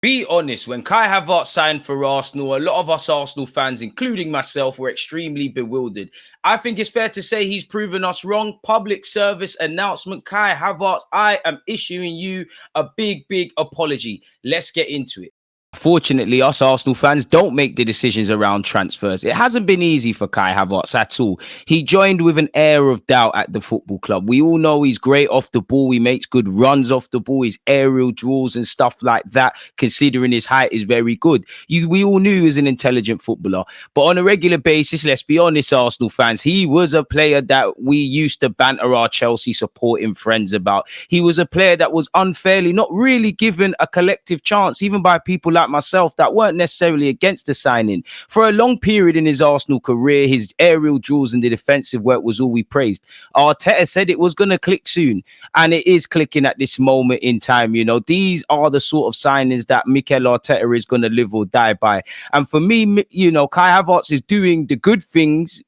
Be honest, when Kai Havertz signed for Arsenal, a lot of us Arsenal fans, including myself, were extremely bewildered. I think it's fair to say he's proven us wrong. Public service announcement, Kai Havertz, I am issuing you a big apology. Let's get into it. Fortunately, us Arsenal fans don't make the decisions around transfers. It hasn't been easy for Kai Havertz at all. He joined with an air of doubt at the football club. We all know he's great off the ball. He makes good runs off the ball. His aerial draws and stuff like that, considering his height, is very good. We all knew he was an intelligent footballer. But on a regular basis, let's be honest, Arsenal fans, he was a player that we used to banter our Chelsea supporting friends about. He was a player that was unfairly not really given a collective chance, even by people like myself that weren't necessarily against the signing. For a long period in his Arsenal career, his aerial draws and the defensive work was all we praised. Arteta said it was going to click soon, and it is clicking at this moment in time. You know, these are the sort of signings that Mikel Arteta is going to live or die by. And for me, you know, Kai Havertz is doing the good things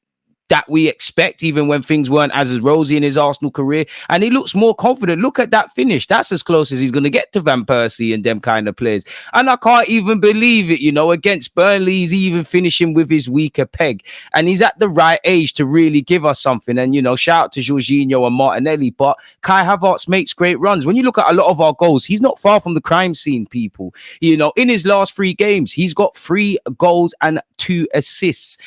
that we expect, even when things weren't as rosy in his Arsenal career. And he looks more confident. Look at that finish. That's as close as he's going to get to Van Persie and them kind of players. And I can't even believe it, you know, against Burnley, he's even finishing with his weaker peg. And he's at the right age to really give us something. And, you know, shout out to Jorginho and Martinelli. But Kai Havertz makes great runs. When you look at a lot of our goals, he's not far from the crime scene, people. You know, in his last 3 games, he's got 3 goals and 2 assists.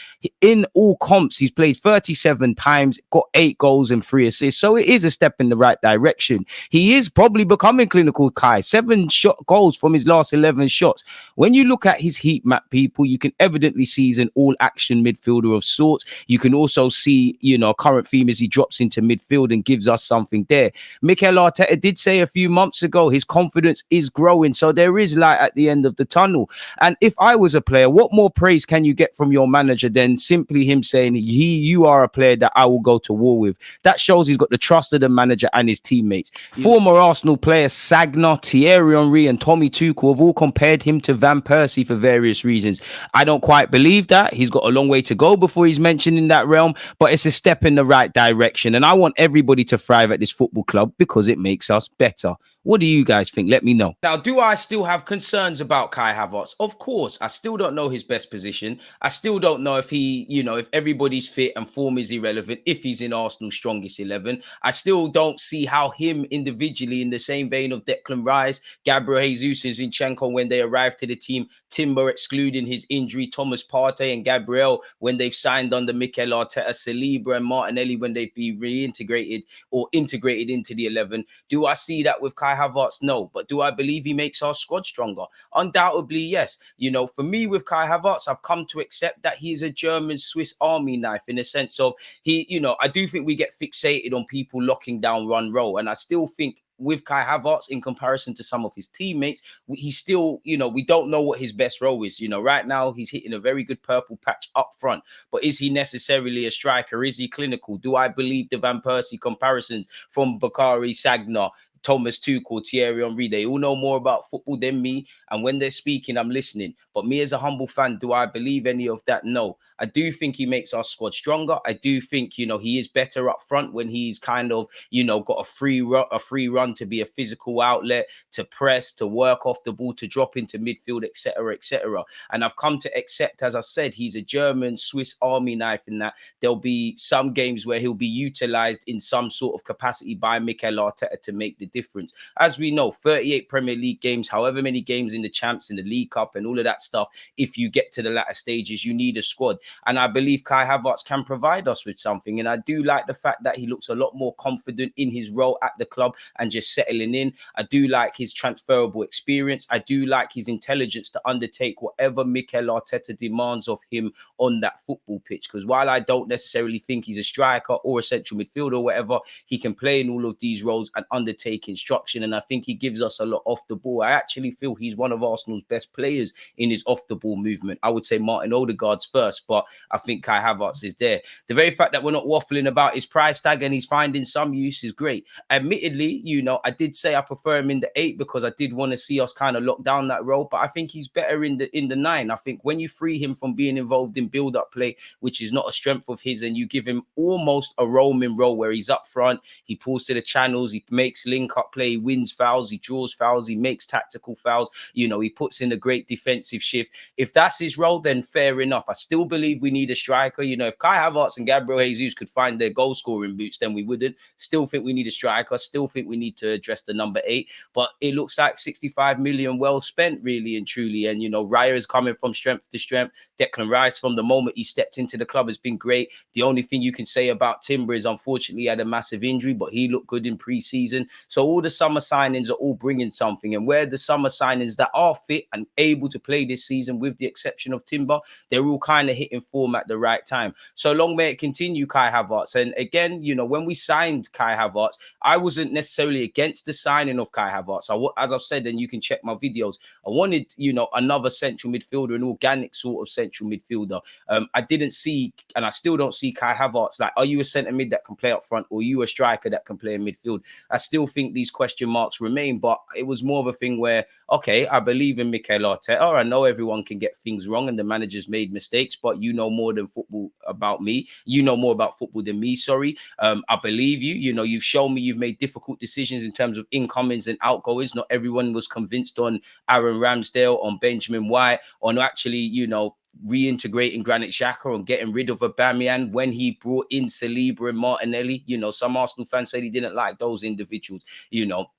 In all comps, he's played 37 times, got 8 goals and 3 assists. So it is a step in the right direction. He is probably becoming clinical Kai. 7 goals from his last 11 shots. When you look at his heat map, people, you can evidently see he's an all-action midfielder of sorts. You can also see, you know, current theme as he drops into midfield and gives us something there. Mikel Arteta did say a few months ago his confidence is growing. So there is light at the end of the tunnel. And if I was a player, what more praise can you get from your manager than simply him saying, you are a player that I will go to war with? That shows he's got the trust of the manager and his teammates. Former Arsenal players Sagna, Thierry Henry and Tommy Tuchel have all compared him to Van Persie for various reasons. I don't quite believe that. He's got a long way to go before he's mentioned in that realm, but it's a step in the right direction. And I want everybody to thrive at this football club because it makes us better. What do you guys think? Let me know. Now, do I still have concerns about Kai Havertz? Of course. I still don't know his best position. I still don't know if he, you know, if everybody's fit and form is irrelevant, if he's in Arsenal's strongest 11. I still don't see how him individually, in the same vein of Declan Rice, Gabriel Jesus and Zinchenko when they arrived to the team, Timber excluding his injury, Thomas Partey and Gabriel when they've signed under Mikel Arteta, Saliba and Martinelli when they've been reintegrated or integrated into the 11. Do I see that with Kai Havertz? No. But do I believe he makes our squad stronger? Undoubtedly, yes. You know, for me with Kai Havertz, I've come to accept that he's a German Swiss Army knife in the sense of he, you know, I do think we get fixated on people locking down one role. And I still think with Kai Havertz, in comparison to some of his teammates, he's still, you know, we don't know what his best role is. You know, right now he's hitting a very good purple patch up front, but is he necessarily a striker? Is he clinical? Do I believe the Van Persie comparisons from Bakary Sagna, Thomas Tuchel, Thierry Henry? They all know more about football than me. And when they're speaking, I'm listening. But me as a humble fan, do I believe any of that? No. I do think he makes our squad stronger. I do think, you know, he is better up front when he's kind of, you know, got a free run to be a physical outlet, to press, to work off the ball, to drop into midfield, etc., etc. And I've come to accept, as I said, he's a German Swiss Army knife in that there'll be some games where he'll be utilized in some sort of capacity by Mikel Arteta to make the difference. As we know, 38 Premier League games, however many games in the Champs, in the League Cup and all of that stuff, if you get to the latter stages, you need a squad. And I believe Kai Havertz can provide us with something. And I do like the fact that he looks a lot more confident in his role at the club and just settling in. I do like his transferable experience. I do like his intelligence to undertake whatever Mikel Arteta demands of him on that football pitch. Because while I don't necessarily think he's a striker or a central midfielder or whatever, he can play in all of these roles and undertake instruction. And I think he gives us a lot off the ball. I actually feel he's one of Arsenal's best players in his off the ball movement. I would say Martin Odegaard's first, but I think Kai Havertz is there. The very fact that we're not waffling about his price tag and he's finding some use is great. Admittedly, you know, I did say I prefer him in the 8 because I did want to see us kind of lock down that role, but I think he's better in the 9. I think when you free him from being involved in build-up play, which is not a strength of his, and you give him almost a roaming role where he's up front, he pulls to the channels, he makes links link-up play, he wins fouls, he draws fouls, he makes tactical fouls, you know, he puts in a great defensive shift. If that's his role, then fair enough. I still believe we need a striker. You know, if Kai Havertz and Gabriel Jesus could find their goal-scoring boots, then we wouldn't. Still think we need a striker. Still think we need to address the number 8. But it looks like 65 million well spent, really and truly. And, you know, Raya is coming from strength to strength. Declan Rice, from the moment he stepped into the club, has been great. The only thing you can say about Timber is, unfortunately, he had a massive injury, but he looked good in pre-season. So all the summer signings are all bringing something. And where the summer signings that are fit and able to play this season, with the exception of Timber, they're all kind of hitting form at the right time. So long may it continue, Kai Havertz. And again, you know, when we signed Kai Havertz, I wasn't necessarily against the signing of Kai Havertz. As I've said, and you can check my videos, I wanted, you know, another central midfielder, an organic sort of central midfielder. I didn't see, and I still don't see Kai Havertz. Like, are you a centre mid that can play up front, or are you a striker that can play in midfield? I still think these question marks remain, but it was more of a thing where, okay, I believe in Mikel Arteta. I know everyone can get things wrong and the manager's made mistakes, but you know more than football about me. You know more about football than me, sorry. I believe you. You know, you've shown me you've made difficult decisions in terms of incomings and outgoings. Not everyone was convinced on Aaron Ramsdale, on Benjamin White, on actually, you know, reintegrating Granit Xhaka, and getting rid of Aubameyang when he brought in Saliba and Martinelli. You know, some Arsenal fans said he didn't like those individuals, you know.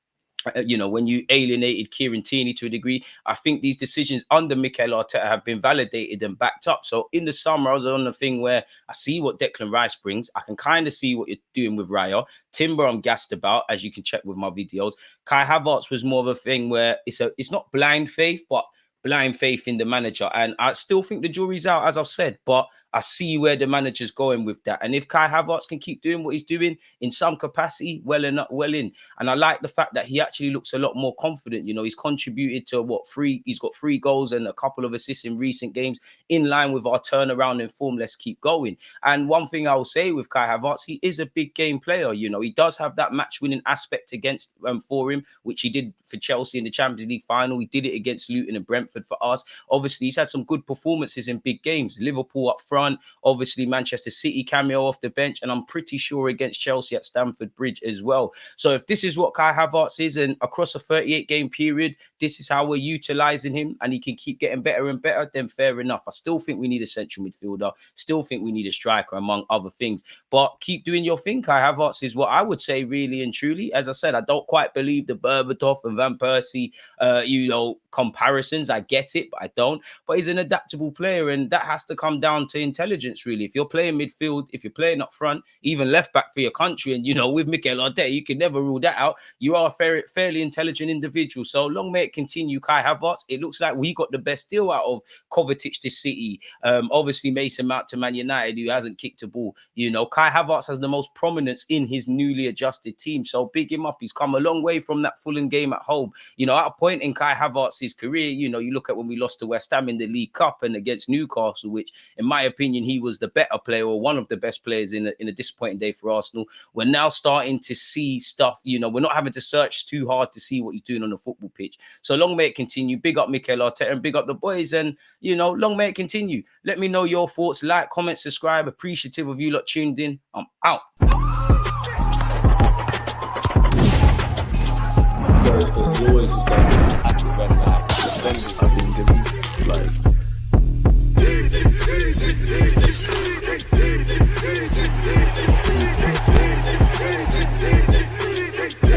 When you alienated Kieran Tierney to a degree. I think these decisions under Mikel Arteta have been validated and backed up. So in the summer, I was on the thing where I see what Declan Rice brings. I can kind of see what you're doing with Raya. Timber, I'm gassed about, as you can check with my videos. Kai Havertz was more of a thing where it's not blind faith, but blind faith in the manager. And I still think the jury's out, as I've said, but I see where the manager's going with that. And if Kai Havertz can keep doing what he's doing in some capacity, well in. And I like the fact that he actually looks a lot more confident. You know, he's contributed to he's got 3 goals and a couple of assists in recent games, in line with our turnaround in form. Let's keep going. And one thing I will say with Kai Havertz, he is a big game player. You know, he does have that match winning aspect against for him, which he did for Chelsea in the Champions League final. He did it against Luton and Brentford for us. Obviously, he's had some good performances in big games. Liverpool up front, obviously Manchester City cameo off the bench, and I'm pretty sure against Chelsea at Stamford Bridge as well. So if this is what Kai Havertz is, and across a 38-game period, this is how we're utilising him, and he can keep getting better and better, then fair enough. I still think we need a central midfielder, still think we need a striker, among other things. But keep doing your thing. Kai Havertz is what I would say, really and truly. As I said, I don't quite believe the Berbatov and Van Persie, comparisons. I get it, but I don't. But he's an adaptable player, and that has to come down to intelligence, really. If you're playing midfield, if you're playing up front, even left back for your country, and, you know, with Mikel Arteta, you can never rule that out. You are a fairly intelligent individual. So long may it continue, Kai Havertz. It looks like we got the best deal out of Kovacic to City. Obviously, Mason Mount to Man United, who hasn't kicked a ball. You know, Kai Havertz has the most prominence in his newly adjusted team. So big him up. He's come a long way from that Fulham game at home. You know, at a point in Kai Havertz's career, you know, you look at when we lost to West Ham in the League Cup and against Newcastle, which, in my opinion, he was the better player, or one of the best players in a disappointing day for Arsenal. We're now starting to see stuff, you know, we're not having to search too hard to see what he's doing on the football pitch. So long may it continue. Big up Mikel Arteta and big up the boys, and, you know, long may it continue. Let me know your thoughts. Like, comment, subscribe. Appreciative of you lot tuned in. I'm out.